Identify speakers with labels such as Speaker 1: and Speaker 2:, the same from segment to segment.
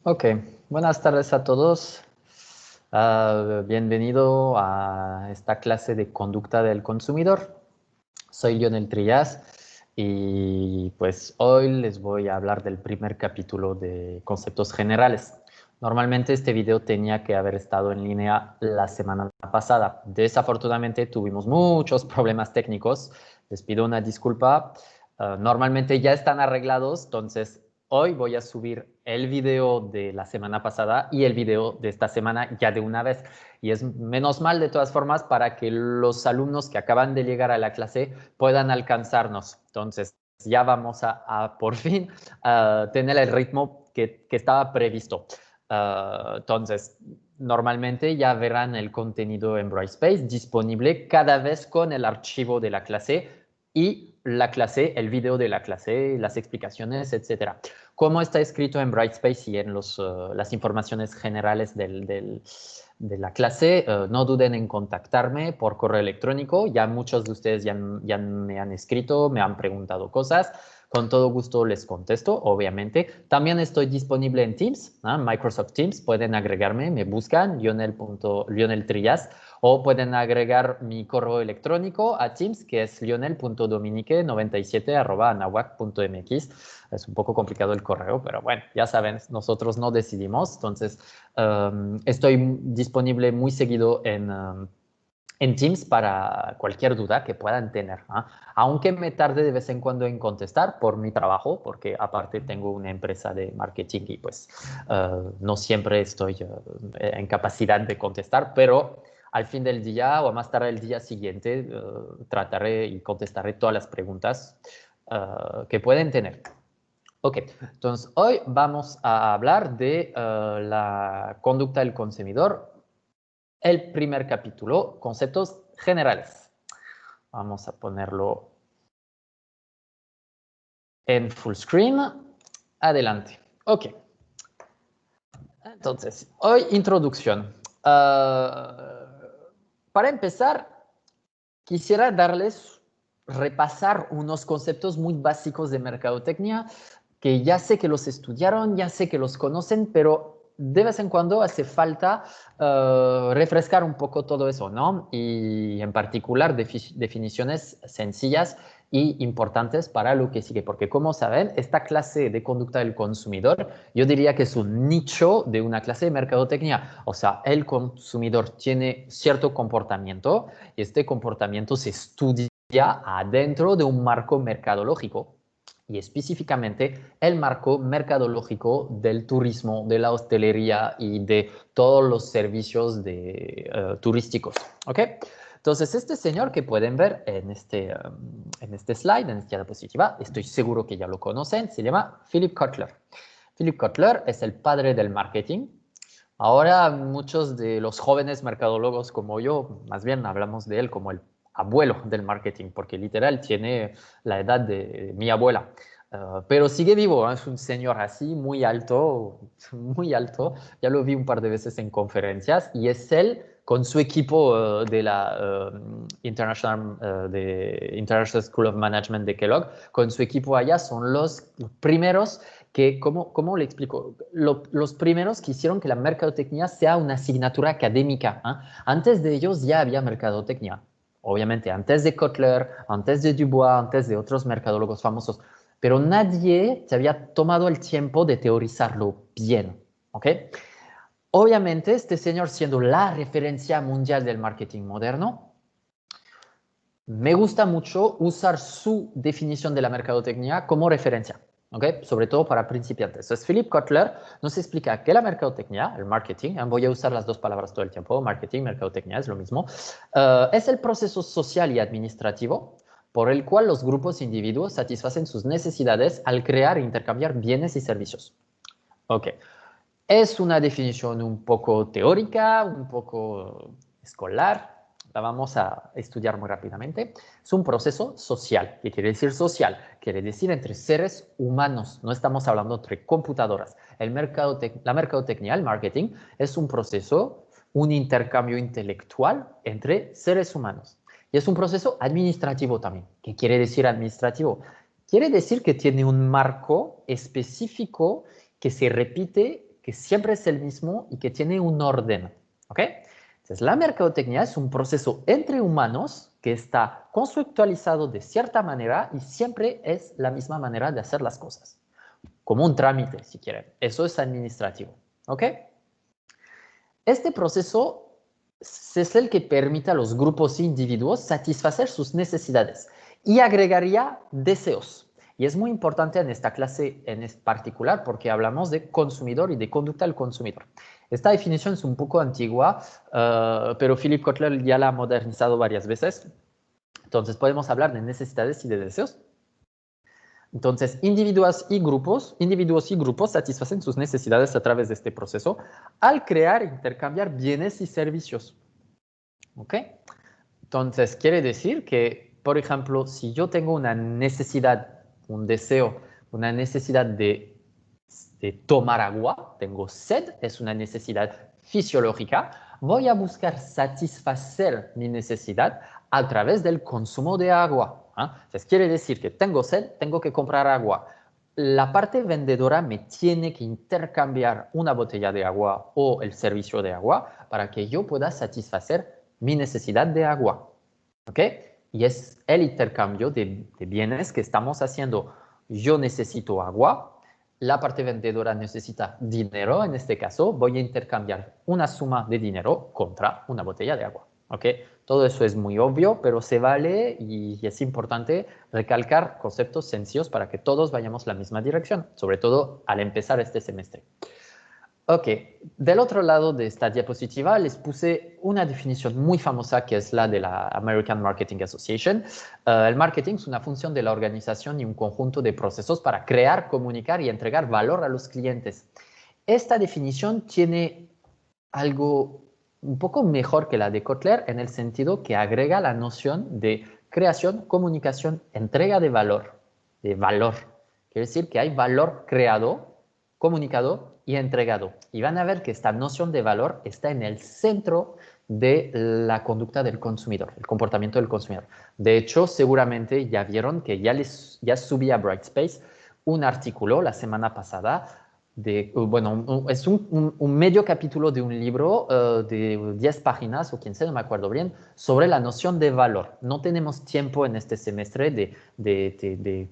Speaker 1: Ok, buenas tardes a todos. Bienvenido a esta clase de conducta del consumidor. Soy Lionel Trillas y pues hoy les voy a hablar del primer capítulo de conceptos generales. Normalmente este video tenía que haber estado en línea la semana pasada. Desafortunadamente tuvimos muchos problemas técnicos. Les pido una disculpa. Normalmente ya están arreglados, entonces hoy voy a subir el video de la semana pasada y el video de esta semana ya de una vez. Y es menos mal de todas formas para que los alumnos que acaban de llegar a la clase puedan alcanzarnos. Entonces ya vamos a por fin tener el ritmo que estaba previsto. Entonces, normalmente ya verán el contenido en Brightspace disponible cada vez con el archivo de la clase y la clase, el video de la clase, las explicaciones, etcétera. Como está escrito en Brightspace y en las informaciones generales de la clase, no duden en contactarme por correo electrónico. Ya muchos de ustedes ya me han escrito, me han preguntado cosas. Con todo gusto les contesto, obviamente. También estoy disponible en Teams, ¿no? Microsoft Teams. Pueden agregarme, me buscan, Lionel Trillas, o pueden agregar mi correo electrónico a Teams, que es lionel.dominique97@anahuac.mx. Es un poco complicado el correo, pero bueno, ya saben, nosotros no decidimos. Entonces, estoy disponible muy seguido en Teams para cualquier duda que puedan tener, ¿no? Aunque me tarde de vez en cuando en contestar por mi trabajo, porque aparte tengo una empresa de marketing y pues no siempre estoy en capacidad de contestar, pero al fin del día o a más tarde el día siguiente trataré y contestaré todas las preguntas que pueden tener. Ok, entonces hoy vamos a hablar de la conducta del consumidor, el primer capítulo, conceptos generales. Vamos a ponerlo en full screen. Adelante. Ok. Entonces, hoy introducción. Para empezar, quisiera repasar unos conceptos muy básicos de mercadotecnia que ya sé que los estudiaron, ya sé que los conocen, pero de vez en cuando hace falta refrescar un poco todo eso, ¿no? Y en particular definiciones sencillas y importantes para lo que sigue, porque como saben, esta clase de conducta del consumidor, yo diría que es un nicho de una clase de mercadotecnia. O sea, el consumidor tiene cierto comportamiento y este comportamiento se estudia adentro de un marco mercadológico y específicamente el marco mercadológico del turismo, de la hostelería y de todos los servicios turísticos. ¿Ok? Entonces, este señor que pueden ver en este slide, en esta diapositiva, estoy seguro que ya lo conocen, se llama Philip Kotler. Philip Kotler es el padre del marketing. Ahora muchos de los jóvenes mercadólogos como yo, más bien hablamos de él como el abuelo del marketing, porque literal tiene la edad de mi abuela. Pero sigue vivo, ¿eh? Es un señor así, muy alto. Ya lo vi un par de veces en conferencias y es él con su equipo de la International School of Management de Kellogg, con su equipo allá son los primeros ¿cómo le explico? Los primeros que hicieron que la mercadotecnia sea una asignatura académica, ¿eh? Antes de ellos ya había mercadotecnia. Obviamente, antes de Kotler, antes de Dubois, antes de otros mercadólogos famosos, pero nadie se había tomado el tiempo de teorizarlo bien, ¿ok? Obviamente, este señor siendo la referencia mundial del marketing moderno, me gusta mucho usar su definición de la mercadotecnia como referencia, ¿ok? Sobre todo para principiantes. Entonces, Philip Kotler nos explica que la mercadotecnia, el marketing, voy a usar las dos palabras todo el tiempo, marketing, mercadotecnia, es lo mismo, es el proceso social y administrativo por el cual los grupos e individuos satisfacen sus necesidades al crear e intercambiar bienes y servicios. Ok, es una definición un poco teórica, un poco escolar. La vamos a estudiar muy rápidamente. Es un proceso social. ¿Qué quiere decir social? Quiere decir entre seres humanos. No estamos hablando entre computadoras. La mercadotecnia, el marketing, es un proceso, un intercambio intelectual entre seres humanos. Y es un proceso administrativo también. ¿Qué quiere decir administrativo? Quiere decir que tiene un marco específico que se repite, que siempre es el mismo y que tiene un orden. ¿Ok? Entonces, la mercadotecnia es un proceso entre humanos que está conceptualizado de cierta manera y siempre es la misma manera de hacer las cosas. Como un trámite, si quieren. Eso es administrativo. ¿Ok? Este proceso es el que permite a los grupos e individuos satisfacer sus necesidades y agregaría deseos. Y es muy importante en esta clase en particular porque hablamos de consumidor y de conducta del consumidor. Esta definición es un poco antigua, pero Philip Kotler ya la ha modernizado varias veces. Entonces podemos hablar de necesidades y de deseos. Entonces, individuos y grupos satisfacen sus necesidades a través de este proceso al crear e intercambiar bienes y servicios. ¿Ok? Entonces, quiere decir que, por ejemplo, si yo tengo una necesidad, un deseo, una necesidad de tomar agua, tengo sed, es una necesidad fisiológica, voy a buscar satisfacer mi necesidad a través del consumo de agua. Entonces, quiere decir que tengo sed, tengo que comprar agua. La parte vendedora me tiene que intercambiar una botella de agua o el servicio de agua para que yo pueda satisfacer mi necesidad de agua. ¿Ok? Y es el intercambio de bienes que estamos haciendo. Yo necesito agua, la parte vendedora necesita dinero, en este caso voy a intercambiar una suma de dinero contra una botella de agua. ¿Ok? Todo eso es muy obvio, pero se vale y es importante recalcar conceptos sencillos para que todos vayamos en la misma dirección, sobre todo al empezar este semestre. Ok, del otro lado de esta diapositiva les puse una definición muy famosa que es la de la American Marketing Association. El marketing es una función de la organización y un conjunto de procesos para crear, comunicar y entregar valor a los clientes. Esta definición tiene algo un poco mejor que la de Kotler en el sentido que agrega la noción de creación, comunicación, entrega de valor. Quiere decir que hay valor creado, comunicado y entregado. Y van a ver que esta noción de valor está en el centro de la conducta del consumidor, el comportamiento del consumidor. De hecho, seguramente ya vieron que ya subí a Brightspace un artículo la semana pasada es un medio capítulo de un libro de 10 páginas o 15, no me acuerdo bien, sobre la noción de valor. No tenemos tiempo en este semestre de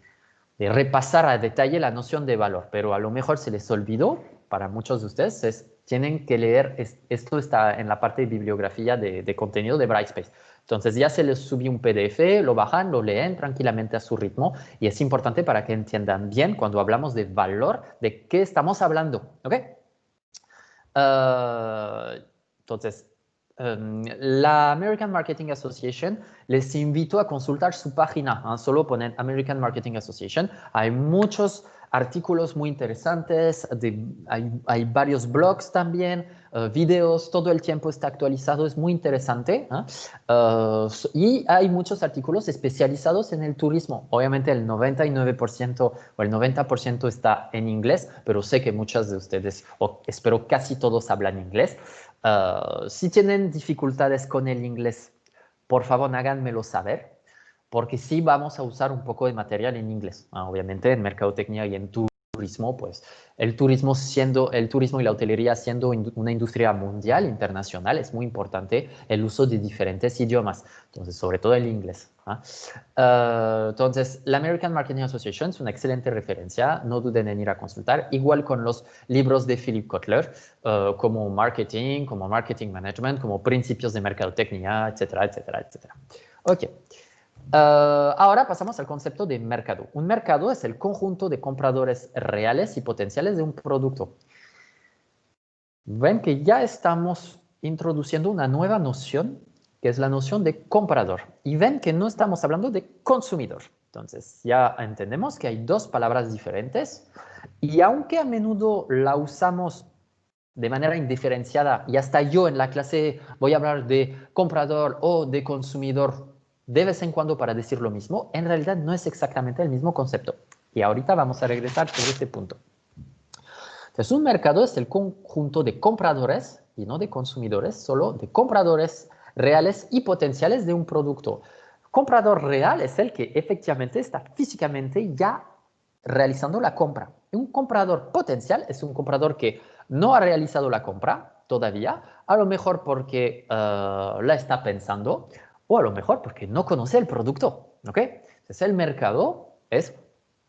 Speaker 1: repasar a detalle la noción de valor, pero a lo mejor se les olvidó para muchos de ustedes, tienen que leer, esto está en la parte de bibliografía de contenido de Brightspace. Entonces ya se les subió un PDF, lo bajan, lo leen tranquilamente a su ritmo y es importante para que entiendan bien cuando hablamos de valor, de qué estamos hablando. ¿Ok? Entonces, la American Marketing Association les invito a consultar su página. Solo ponen American Marketing Association. Hay muchos artículos muy interesantes, hay varios blogs también, videos, todo el tiempo está actualizado, es muy interesante. Y hay muchos artículos especializados en el turismo. Obviamente el 99% o el 90% está en inglés, pero sé que muchas de ustedes, o espero casi todos hablan inglés. Si tienen dificultades con el inglés, por favor háganmelo saber, porque sí vamos a usar un poco de material en inglés. Obviamente en mercadotecnia y en turismo, pues el turismo y la hotelería siendo una industria mundial, internacional, es muy importante el uso de diferentes idiomas, entonces sobre todo el inglés. Entonces, la American Marketing Association es una excelente referencia, no duden en ir a consultar, igual con los libros de Philip Kotler, como marketing management, como principios de mercadotecnia, etcétera, etcétera, etcétera. Ok. Ahora pasamos al concepto de mercado. Un mercado es el conjunto de compradores reales y potenciales de un producto. Ven que ya estamos introduciendo una nueva noción, que es la noción de comprador. Y ven que no estamos hablando de consumidor. Entonces, ya entendemos que hay dos palabras diferentes y aunque a menudo la usamos de manera indiferenciada y hasta yo en la clase voy a hablar de comprador o de consumidor de vez en cuando para decir lo mismo, en realidad no es exactamente el mismo concepto. Y ahorita vamos a regresar sobre este punto. Entonces, un mercado es el conjunto de compradores y no de consumidores, solo de compradores reales y potenciales de un producto. Comprador real es el que efectivamente está físicamente ya realizando la compra. Un comprador potencial es un comprador que no ha realizado la compra todavía, a lo mejor porque la está pensando o a lo mejor porque no conoce el producto, ¿ok? Entonces el mercado es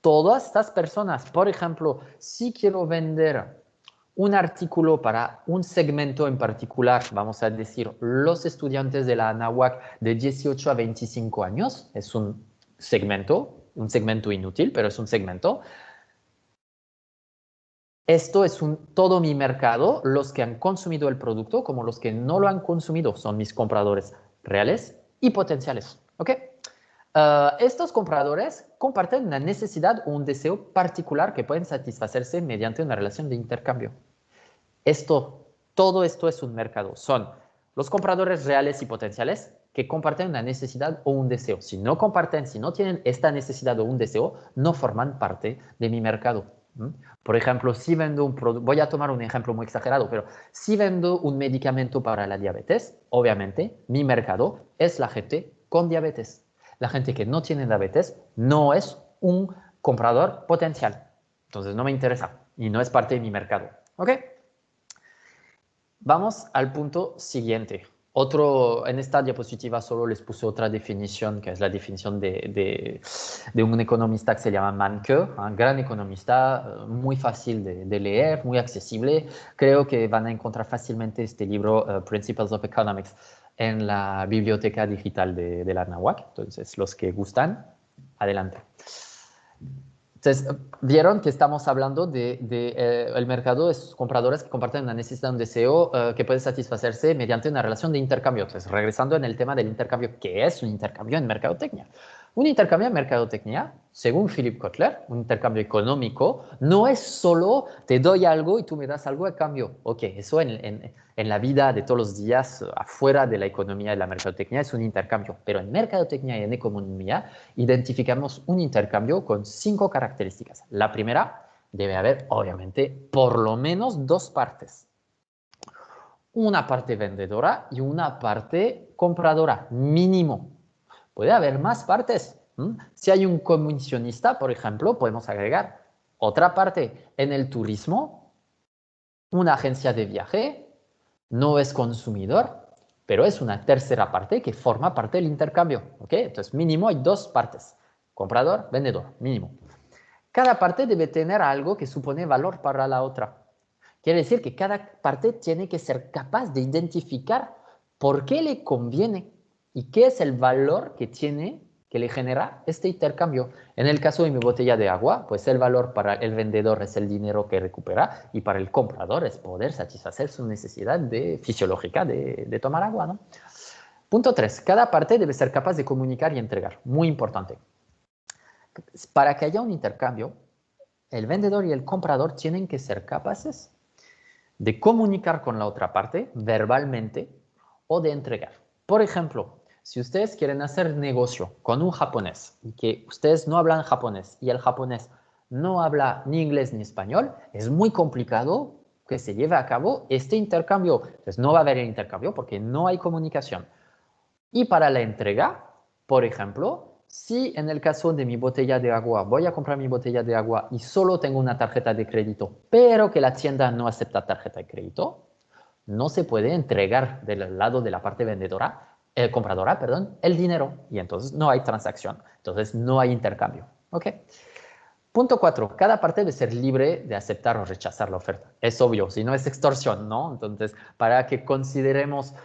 Speaker 1: todas estas personas. Por ejemplo, si quiero vender un artículo para un segmento en particular, vamos a decir, los estudiantes de la Anáhuac de 18 a 25 años, es un segmento inútil, pero es un segmento. Esto es todo mi mercado, los que han consumido el producto como los que no lo han consumido son mis compradores reales y potenciales, ¿ok? Estos compradores comparten una necesidad o un deseo particular que pueden satisfacerse mediante una relación de intercambio. Todo esto es un mercado. Son los compradores reales y potenciales que comparten una necesidad o un deseo. Si no comparten, si no tienen esta necesidad o un deseo, no forman parte de mi mercado. Por ejemplo, si vendo un producto, voy a tomar un ejemplo muy exagerado, pero si vendo un medicamento para la diabetes, obviamente mi mercado es la gente con diabetes. La gente que no tiene diabetes no es un comprador potencial. Entonces no me interesa y no es parte de mi mercado. ¿Ok? Vamos al punto siguiente. En esta diapositiva solo les puse otra definición, que es la definición de un economista que se llama Mankey, un gran economista, muy fácil de leer, muy accesible. Creo que van a encontrar fácilmente este libro, Principles of Economics, en la biblioteca digital de la Anáhuac. Entonces, los que gustan, adelante. Entonces, vieron que estamos hablando el mercado es compradores que comparten una necesidad, un deseo que puede satisfacerse mediante una relación de intercambio. Entonces, regresando en el tema del intercambio, ¿qué es un intercambio en mercadotecnia? Un intercambio en mercadotecnia, según Philip Kotler, un intercambio económico, no es solo te doy algo y tú me das algo a cambio. Ok, eso en la vida de todos los días, afuera de la economía y la mercadotecnia, es un intercambio. Pero en mercadotecnia y en economía, identificamos un intercambio con 5 características. La primera, debe haber, obviamente, por lo menos 2 partes. Una parte vendedora y una parte compradora, mínimo. Puede haber más partes. Si hay un comisionista, por ejemplo, podemos agregar otra parte. En el turismo, una agencia de viaje no es consumidor, pero es una tercera parte que forma parte del intercambio. ¿Ok? Entonces, mínimo hay 2 partes. Comprador, vendedor, mínimo. Cada parte debe tener algo que supone valor para la otra. Quiere decir que cada parte tiene que ser capaz de identificar por qué le conviene y qué es el valor que le genera este intercambio. En el caso de mi botella de agua, pues el valor para el vendedor es el dinero que recupera y para el comprador es poder satisfacer su necesidad fisiológica de tomar agua, ¿no? Punto 3. Cada parte debe ser capaz de comunicar y entregar. Muy importante. Para que haya un intercambio, el vendedor y el comprador tienen que ser capaces de comunicar con la otra parte verbalmente o de entregar. Por ejemplo, si ustedes quieren hacer negocio con un japonés y que ustedes no hablan japonés y el japonés no habla ni inglés ni español, es muy complicado que se lleve a cabo este intercambio. Entonces no va a haber intercambio porque no hay comunicación. Y para la entrega, por ejemplo, si en el caso de mi botella de agua, voy a comprar mi botella de agua y solo tengo una tarjeta de crédito, pero que la tienda no acepta tarjeta de crédito, no se puede entregar del lado de la parte compradora, el dinero. Y entonces no hay transacción. Entonces no hay intercambio. ¿Ok? Punto 4. Cada parte debe ser libre de aceptar o rechazar la oferta. Es obvio, si no es extorsión, ¿no? Entonces, para que consideremos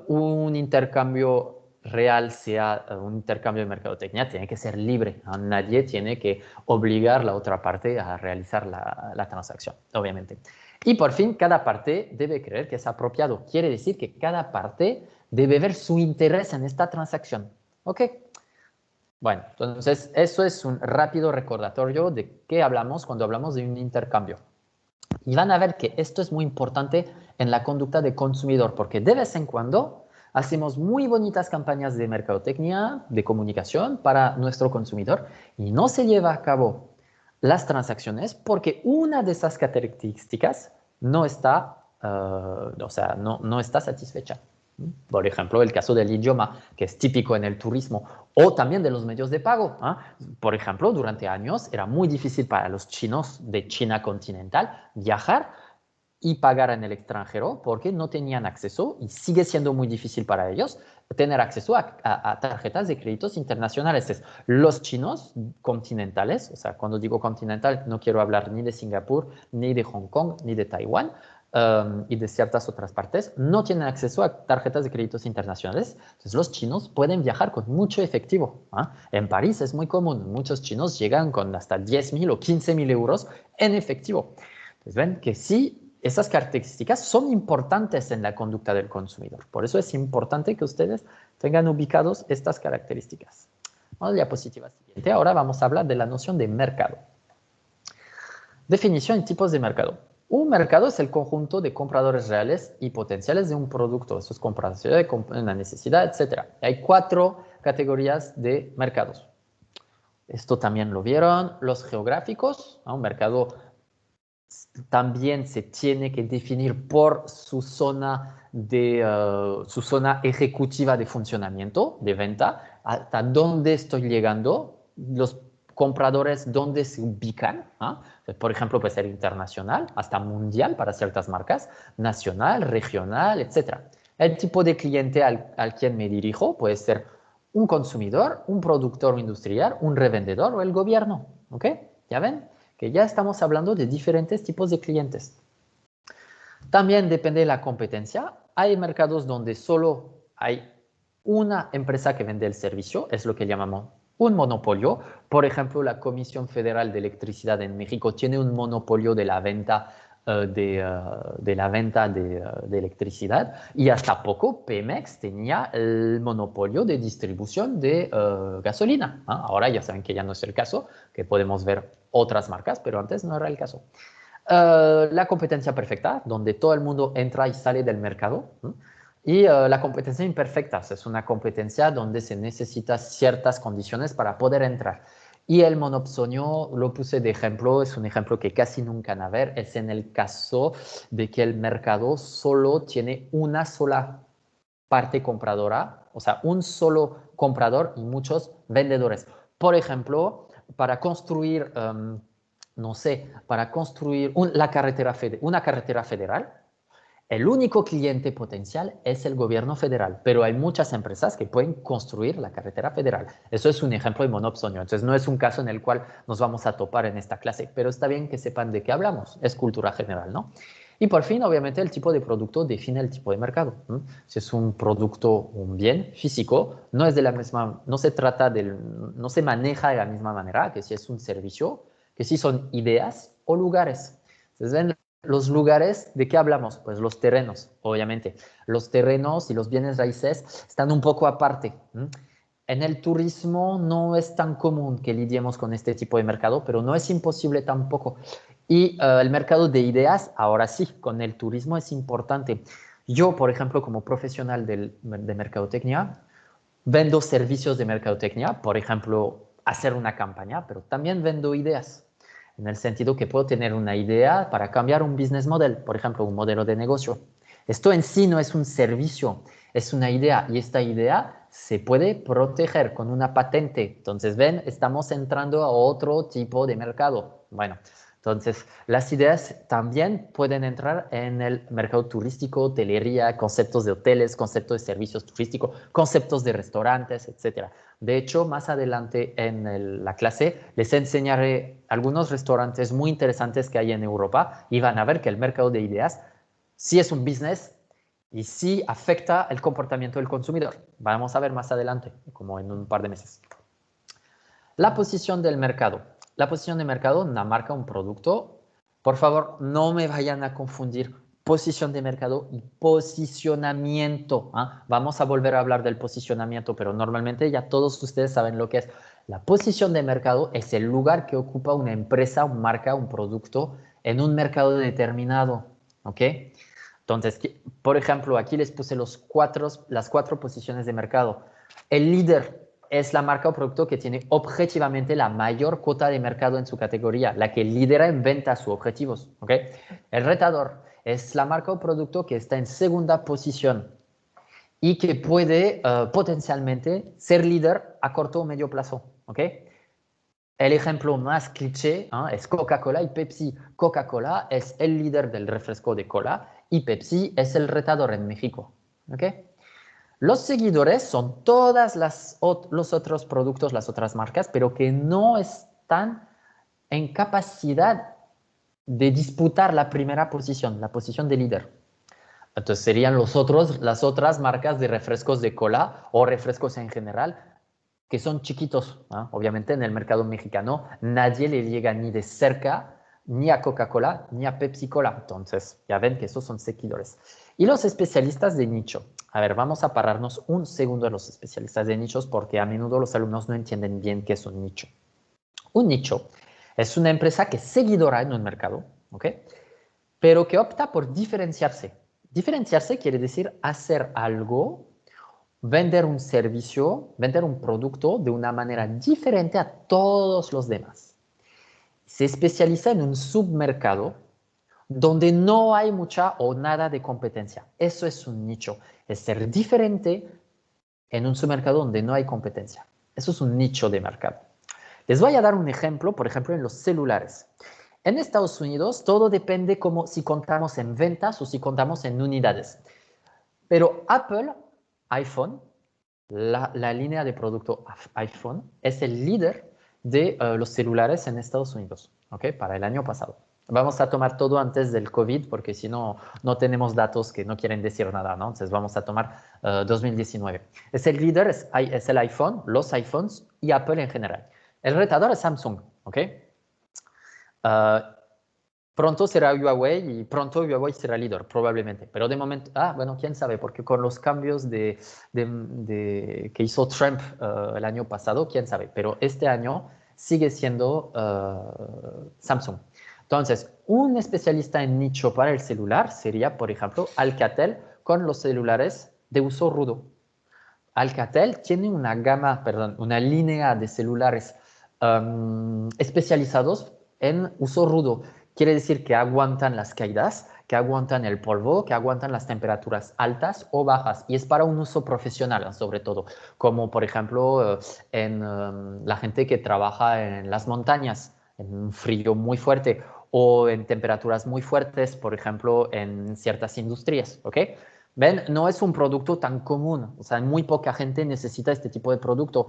Speaker 1: un intercambio real sea un intercambio de mercadotecnia, tiene que ser libre. Nadie tiene que obligar a la otra parte a realizar la transacción, obviamente. Y por fin, cada parte debe creer que es apropiado. Quiere decir que cada parte debe ver su interés en esta transacción. ¿Ok? Bueno, entonces eso es un rápido recordatorio de qué hablamos cuando hablamos de un intercambio. Y van a ver que esto es muy importante en la conducta de consumidor, porque de vez en cuando hacemos muy bonitas campañas de mercadotecnia, de comunicación para nuestro consumidor y no se lleva a cabo las transacciones porque una de esas características no está, no está satisfecha. Por ejemplo, el caso del idioma, que es típico en el turismo, o también de los medios de pago. Por ejemplo, durante años era muy difícil para los chinos de China continental viajar y pagar en el extranjero porque no tenían acceso y sigue siendo muy difícil para ellos tener acceso a tarjetas de créditos internacionales. Es los chinos continentales, o sea, cuando digo continental no quiero hablar ni de Singapur, ni de Hong Kong, ni de Taiwán, y de ciertas otras partes, no tienen acceso a tarjetas de créditos internacionales. Entonces los chinos pueden viajar con mucho efectivo. En París es muy común, muchos chinos llegan con hasta 10.000 o 15.000 euros en efectivo. Entonces ven que sí, esas características son importantes en la conducta del consumidor. Por eso es importante que ustedes tengan ubicados estas características. Vamos a la diapositiva siguiente. Ahora vamos a hablar de la noción de mercado. Definición y tipos de mercado. Un mercado es el conjunto de compradores reales y potenciales de un producto. Eso es comparación, una necesidad, etc. Hay 4 categorías de mercados. Esto también lo vieron los geográficos. Un mercado también se tiene que definir por su zona ejecutiva de funcionamiento, de venta, hasta dónde estoy llegando, los compradores dónde se ubican. Por ejemplo, puede ser internacional, hasta mundial para ciertas marcas, nacional, regional, etc. El tipo de cliente al quien me dirijo puede ser un consumidor, un productor industrial, un revendedor o el gobierno. ¿Ok? ¿Ya ven? Que ya estamos hablando de diferentes tipos de clientes. También depende de la competencia. Hay mercados donde solo hay una empresa que vende el servicio, es lo que llamamos un monopolio. Por ejemplo, la Comisión Federal de Electricidad en México tiene un monopolio de la venta de electricidad, y hasta poco Pemex tenía el monopolio de distribución de gasolina. Ahora ya saben que ya no es el caso, que podemos ver otras marcas, pero antes no era el caso. La competencia perfecta, donde todo el mundo entra y sale del mercado. Y la competencia imperfecta, es una competencia donde se necesitan ciertas condiciones para poder entrar. Y el monopsonio lo puse de ejemplo, es un ejemplo que casi nunca van a ver, es en el caso de que el mercado solo tiene una sola parte compradora, o sea, un solo comprador y muchos vendedores. Por ejemplo, para construir, no sé, para construir una carretera federal, el único cliente potencial es el gobierno federal, pero hay muchas empresas que pueden construir la carretera federal. Eso es un ejemplo de monopsonio. Entonces, no es un caso en el cual nos vamos a topar en esta clase, pero está bien que sepan de qué hablamos. Es cultura general, ¿no? Y por fin, obviamente, el tipo de producto define el tipo de mercado. Si es un producto, un bien físico, no es de la misma, no se trata del, no se maneja de la misma manera que si es un servicio, que si son ideas o lugares. Entonces, ven, los lugares, ¿de qué hablamos? Pues los terrenos, obviamente. Los terrenos y los bienes raíces están un poco aparte. En el turismo no es tan común que lidiemos con este tipo de mercado, pero no es imposible tampoco. Y el mercado de ideas, ahora sí, con el turismo es importante. Yo, por ejemplo, como profesional de mercadotecnia, vendo servicios de mercadotecnia, por ejemplo, hacer una campaña, pero también vendo ideas, en el sentido que puedo tener una idea para cambiar un business model, por ejemplo, un modelo de negocio. Esto en sí no es un servicio, es una idea, y esta idea se puede proteger con una patente. Entonces, ven, estamos entrando a otro tipo de mercado. Bueno, entonces, las ideas también pueden entrar en el mercado turístico, hotelería, conceptos de hoteles, conceptos de servicios turísticos, conceptos de restaurantes, etc. De hecho, más adelante en la clase les enseñaré algunos restaurantes muy interesantes que hay en Europa y van a ver que el mercado de ideas sí es un business y sí afecta el comportamiento del consumidor. Vamos a ver más adelante, como en un par de meses. La posición del mercado. La posición de mercado, una marca, un producto. Por favor, no me vayan a confundir posición de mercado y posicionamiento. Vamos a volver a hablar del posicionamiento, pero normalmente ya todos ustedes saben lo que es. La posición de mercado es el lugar que ocupa una empresa, una marca, un producto en un mercado determinado. ¿Ok? Entonces, por ejemplo, aquí les puse las 4 posiciones de mercado. El líder es la marca o producto que tiene objetivamente la mayor cuota de mercado en su categoría, la que lidera en venta sus objetivos. ¿Okay? El retador es la marca o producto que está en segunda posición y que puede potencialmente ser líder a corto o medio plazo. ¿Okay? El ejemplo más cliché es Coca-Cola y Pepsi. Coca-Cola es el líder del refresco de cola y Pepsi es el retador en México. ¿Okay? Los seguidores son todas los otros productos, las otras marcas, pero que no están en capacidad de disputar la primera posición, la posición de líder. Entonces serían las otras marcas de refrescos de cola o refrescos en general, que son chiquitos, ¿no? Obviamente en el mercado mexicano nadie le llega ni de cerca ni a Coca-Cola ni a Pepsi-Cola. Entonces ya ven que esos son seguidores. Y los especialistas de nicho. A ver, vamos a pararnos un segundo en los especialistas de nichos porque a menudo los alumnos no entienden bien qué es un nicho. Un nicho es una empresa que es seguidora en un mercado, ¿ok? Pero que opta por diferenciarse. Diferenciarse quiere decir hacer algo, vender un servicio, vender un producto de una manera diferente a todos los demás. Se especializa en un submercado donde no hay mucha o nada de competencia. Eso es un nicho, es ser diferente en un submercado donde no hay competencia. Eso es un nicho de mercado. Les voy a dar un ejemplo, por ejemplo, en los celulares. En Estados Unidos todo depende como si contamos en ventas o si contamos en unidades. Pero Apple, iPhone, la línea de producto iPhone, es el líder de los celulares en Estados Unidos, ¿ok? Para el año pasado. Vamos a tomar todo antes del COVID porque si no, no tenemos datos que no quieren decir nada, ¿no? Entonces vamos a tomar 2019. Es el líder, es el iPhone, los iPhones y Apple en general. El retador es Samsung, ¿ok? Pronto será Huawei y pronto Huawei será líder, probablemente. Pero de momento, bueno, quién sabe, porque con los cambios que hizo Trump el año pasado, quién sabe. Pero este año sigue siendo Samsung. Entonces, un especialista en nicho para el celular sería, por ejemplo, Alcatel con los celulares de uso rudo. Alcatel tiene una gama, perdón, una línea de celulares especializados en uso rudo. Quiere decir que aguantan las caídas, que aguantan el polvo, que aguantan las temperaturas altas o bajas. Y es para un uso profesional, sobre todo, como por ejemplo en la gente que trabaja en las montañas, en un frío muy fuerte o en temperaturas muy fuertes, por ejemplo, en ciertas industrias, ¿ok? ¿Ven? No es un producto tan común, o sea, muy poca gente necesita este tipo de producto.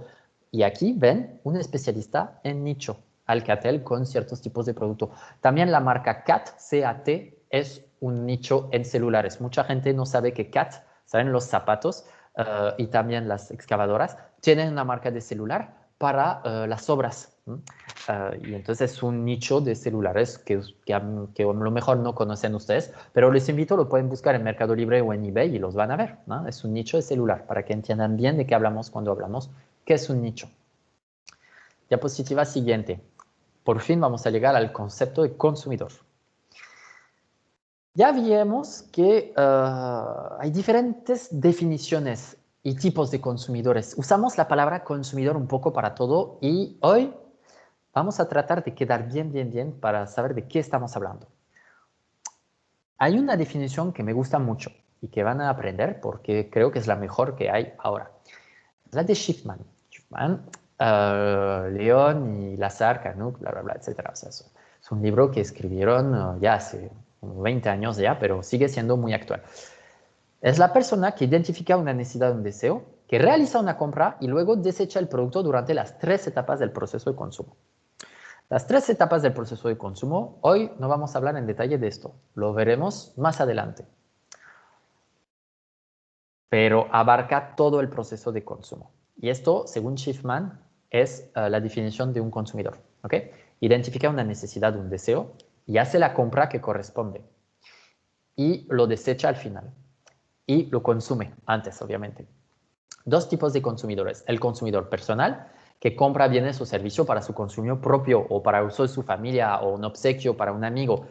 Speaker 1: Y aquí ven un especialista en nicho, Alcatel con ciertos tipos de producto. También la marca CAT, C-A-T, es un nicho en celulares. Mucha gente no sabe que CAT, saben los zapatos y también las excavadoras, tienen una marca de celular para las obras. Y entonces es un nicho de celulares que a lo mejor no conocen ustedes, pero les invito, lo pueden buscar en Mercado Libre o en eBay y los van a ver, ¿no? Es un nicho de celular para que entiendan bien de qué hablamos cuando hablamos qué es un nicho. Diapositiva siguiente. Por fin vamos a llegar al concepto de consumidor. Ya vimos que hay diferentes definiciones y tipos de consumidores. Usamos la palabra consumidor un poco para todo y hoy vamos a tratar de quedar bien para saber de qué estamos hablando. Hay una definición que me gusta mucho y que van a aprender porque creo que es la mejor que hay ahora. La de Schiffman. León y Lazar, Canuck, bla, bla, bla, etc. O sea, es un libro que escribieron ya hace 20 años ya, pero sigue siendo muy actual. Es la persona que identifica una necesidad o un deseo, que realiza una compra y luego desecha el producto durante las 3 etapas del proceso de consumo. Las 3 etapas del proceso de consumo, hoy no vamos a hablar en detalle de esto, lo veremos más adelante. Pero abarca todo el proceso de consumo. Y esto, según Schiffman, es la definición de un consumidor. ¿Okay? Identifica una necesidad, un deseo, y hace la compra que corresponde. Y lo desecha al final. Y lo consume antes, obviamente. Dos tipos de consumidores. El consumidor personal, que compra bienes o servicios para su consumo propio o para uso de su familia o un obsequio para un amigo.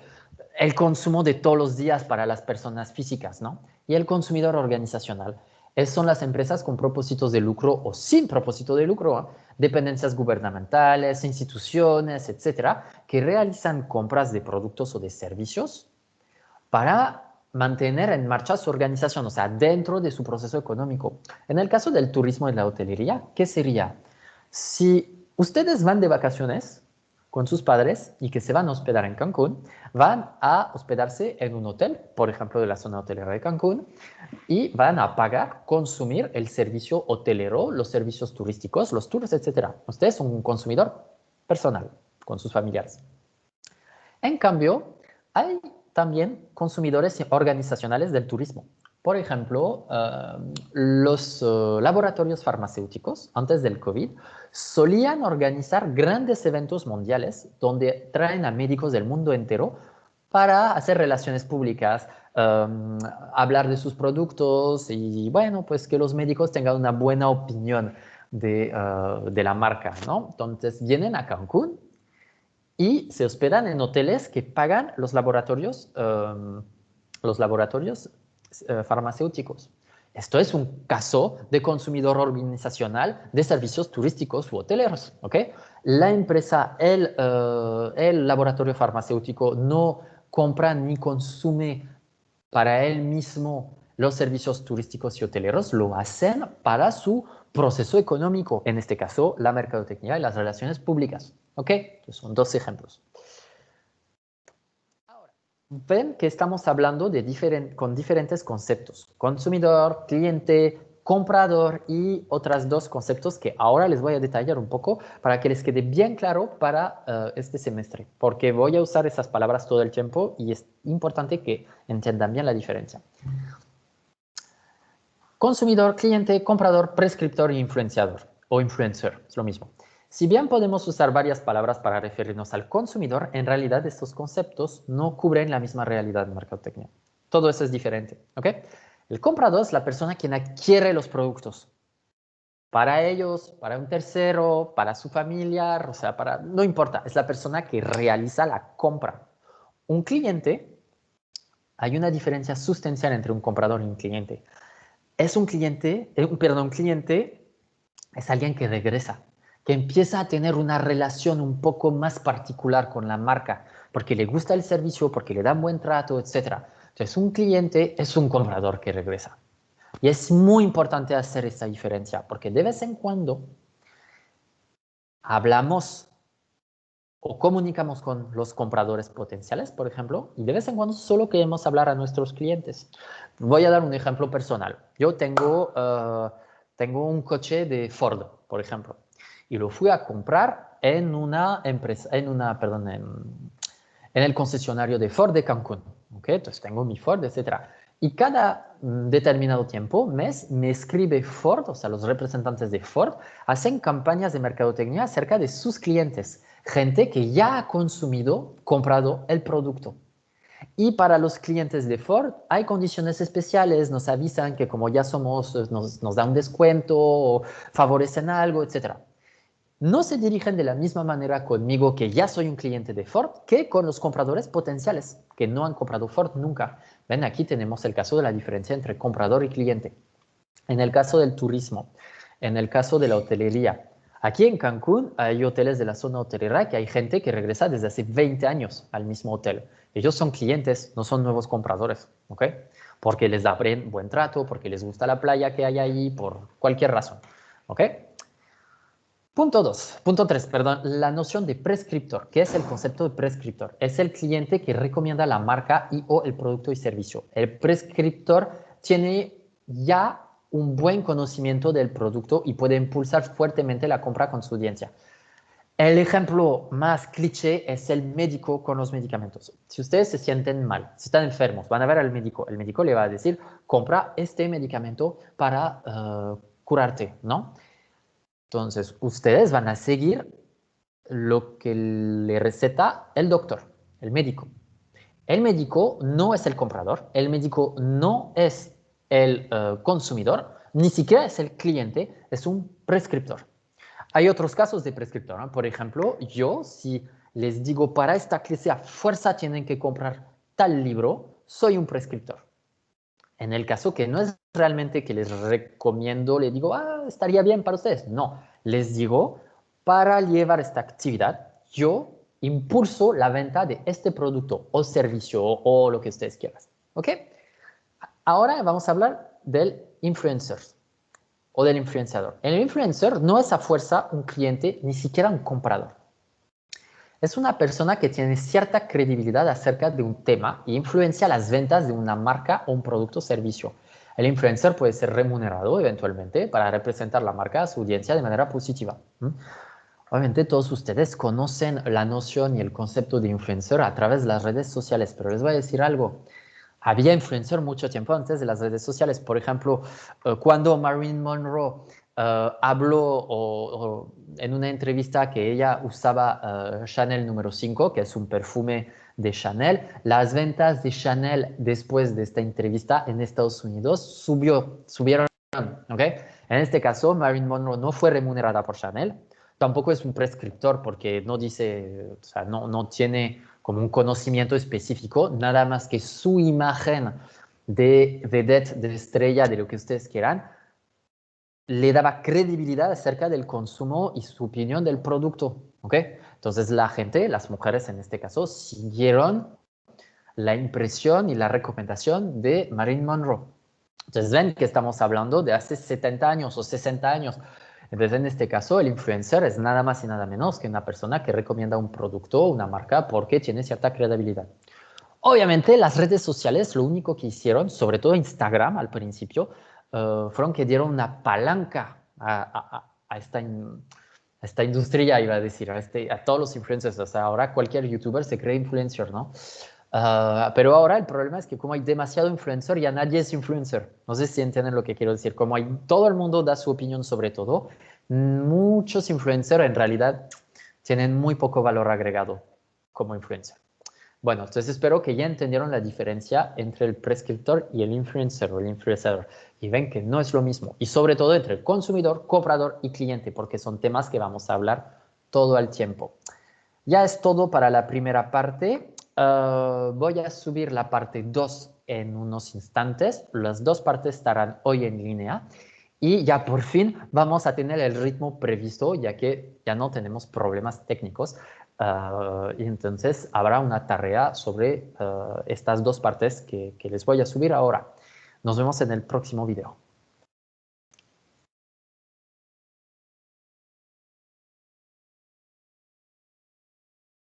Speaker 1: El consumo de todos los días para las personas físicas, ¿no? Y el consumidor organizacional. Son las empresas con propósitos de lucro o sin propósito de lucro, ¿eh? Dependencias gubernamentales, instituciones, etcétera, que realizan compras de productos o de servicios para mantener en marcha su organización, o sea, dentro de su proceso económico. En el caso del turismo y la hotelería, ¿qué sería? Si Ustedes van de vacaciones con sus padres y que se van a hospedar en Cancún, van a hospedarse en un hotel, por ejemplo, de la zona hotelera de Cancún, y van a pagar, consumir el servicio hotelero, los servicios turísticos, los tours, etc. Ustedes son un consumidor personal con sus familiares. En cambio, hay también consumidores organizacionales del turismo. Por ejemplo, los laboratorios farmacéuticos, antes del COVID, solían organizar grandes eventos mundiales donde traen a médicos del mundo entero para hacer relaciones públicas, hablar de sus productos y, bueno, pues que los médicos tengan una buena opinión de la marca, ¿no? Entonces, vienen a Cancún y se hospedan en hoteles que pagan los laboratorios farmacéuticos. Esto es un caso de consumidor organizacional de servicios turísticos u hoteleros. ¿Okay? La empresa, el laboratorio farmacéutico no compra ni consume para él mismo los servicios turísticos y hoteleros, lo hacen para su proceso económico, en este caso la mercadotecnia y las relaciones públicas. ¿Ok? Entonces, son dos ejemplos. Ahora, ven que estamos hablando con diferentes conceptos. Consumidor, cliente, comprador y otros dos conceptos que ahora les voy a detallar un poco para que les quede bien claro para este semestre, porque voy a usar esas palabras todo el tiempo y es importante que entiendan bien la diferencia. Consumidor, cliente, comprador, prescriptor e influenciador o influencer, es lo mismo. Si bien podemos usar varias palabras para referirnos al consumidor, en realidad estos conceptos no cubren la misma realidad en mercadotecnia. Todo eso es diferente, ¿ok? El comprador es la persona quien adquiere los productos. Para ellos, para un tercero, para su familiar, o sea, no importa, es la persona que realiza la compra. Un cliente, hay una diferencia sustancial entre un comprador y un cliente. Un cliente es alguien que regresa, que empieza a tener una relación un poco más particular con la marca, porque le gusta el servicio, porque le dan buen trato, etc. Entonces, un cliente es un comprador que regresa. Y es muy importante hacer esta diferencia, porque de vez en cuando hablamos o comunicamos con los compradores potenciales, por ejemplo, y de vez en cuando solo queremos hablar a nuestros clientes. Voy a dar un ejemplo personal. Yo tengo un coche de Ford, por ejemplo, y lo fui a comprar en el concesionario de Ford de Cancún. ¿Okay? Entonces tengo mi Ford, etcétera. Y cada determinado tiempo, mes, me escribe Ford, o sea, los representantes de Ford, hacen campañas de mercadotecnia acerca de sus clientes, gente que ya ha comprado el producto. Y para los clientes de Ford hay condiciones especiales, nos avisan que como ya somos, nos dan un descuento, o favorecen algo, etc. No se dirigen de la misma manera conmigo, que ya soy un cliente de Ford, que con los compradores potenciales, que no han comprado Ford nunca. Ven, aquí tenemos el caso de la diferencia entre comprador y cliente. En el caso del turismo, en el caso de la hotelería, aquí en Cancún hay hoteles de la zona hotelera que hay gente que regresa desde hace 20 años al mismo hotel. Ellos son clientes, no son nuevos compradores, ¿ok? Porque les da buen trato, porque les gusta la playa que hay ahí, por cualquier razón, ¿ok? Punto 3, perdón, la noción de prescriptor. ¿Qué es el concepto de prescriptor? Es el cliente que recomienda la marca y o el producto y servicio. El prescriptor tiene ya un buen conocimiento del producto y puede impulsar fuertemente la compra con su audiencia. El ejemplo más cliché es el médico con los medicamentos. Si ustedes se sienten mal, si están enfermos, van a ver al médico. El médico le va a decir, compra este medicamento para curarte, ¿no? Entonces, ustedes van a seguir lo que le receta el doctor, el médico. El médico no es el comprador, el médico no es el consumidor, ni siquiera es el cliente, es un prescriptor. Hay otros casos de prescriptor, ¿no? Por ejemplo, yo si les digo para esta clase a fuerza tienen que comprar tal libro, soy un prescriptor. En el caso que no es realmente que les recomiendo, le digo, estaría bien para ustedes. No, les digo, para llevar esta actividad, yo impulso la venta de este producto o servicio o lo que ustedes quieran. ¿Ok? Ahora vamos a hablar del influencer. o del influenciador. El influencer no es a fuerza un cliente, ni siquiera un comprador. Es una persona que tiene cierta credibilidad acerca de un tema y influencia las ventas de una marca o un producto o servicio. El influencer puede ser remunerado eventualmente para representar la marca a su audiencia de manera positiva. Obviamente todos ustedes conocen la noción y el concepto de influencer a través de las redes sociales, pero les voy a decir algo. Había influencer mucho tiempo antes de las redes sociales. Por ejemplo, cuando Marilyn Monroe habló en una entrevista que ella usaba Chanel número 5, que es un perfume de Chanel, las ventas de Chanel después de esta entrevista en Estados Unidos subieron. ¿Okay? En este caso, Marilyn Monroe no fue remunerada por Chanel, tampoco es un prescriptor porque no dice, o sea, no tiene como un conocimiento específico, nada más que su imagen de vedette, de estrella, de lo que ustedes quieran, le daba credibilidad acerca del consumo y su opinión del producto. ¿Okay? Entonces la gente, las mujeres en este caso, siguieron la impresión y la recomendación de Marilyn Monroe. Entonces ven que estamos hablando de hace 70 años o 60 años. Entonces en este caso el influencer es nada más y nada menos que una persona que recomienda un producto o una marca porque tiene cierta credibilidad. Obviamente las redes sociales lo único que hicieron, sobre todo Instagram al principio, fueron que dieron una palanca a esta industria, iba a decir, a todos los influencers. O sea, ahora cualquier youtuber se cree influencer, ¿no? Pero ahora el problema es que como hay demasiado influencer, ya nadie es influencer. No sé si entienden lo que quiero decir. Como todo el mundo da su opinión sobre todo, muchos influencers en realidad tienen muy poco valor agregado como influencer. Bueno, entonces espero que ya entendieron la diferencia entre el prescriptor y el influencer o el influenciador. Y ven que no es lo mismo. Y sobre todo entre el consumidor, comprador y cliente, porque son temas que vamos a hablar todo el tiempo. Ya es todo para la primera parte. Voy a subir la parte 2 en unos instantes. Las dos partes estarán hoy en línea. Y ya por fin vamos a tener el ritmo previsto, ya que ya no tenemos problemas técnicos. Y entonces habrá una tarea sobre estas dos partes que les voy a subir ahora. Nos vemos en el próximo video.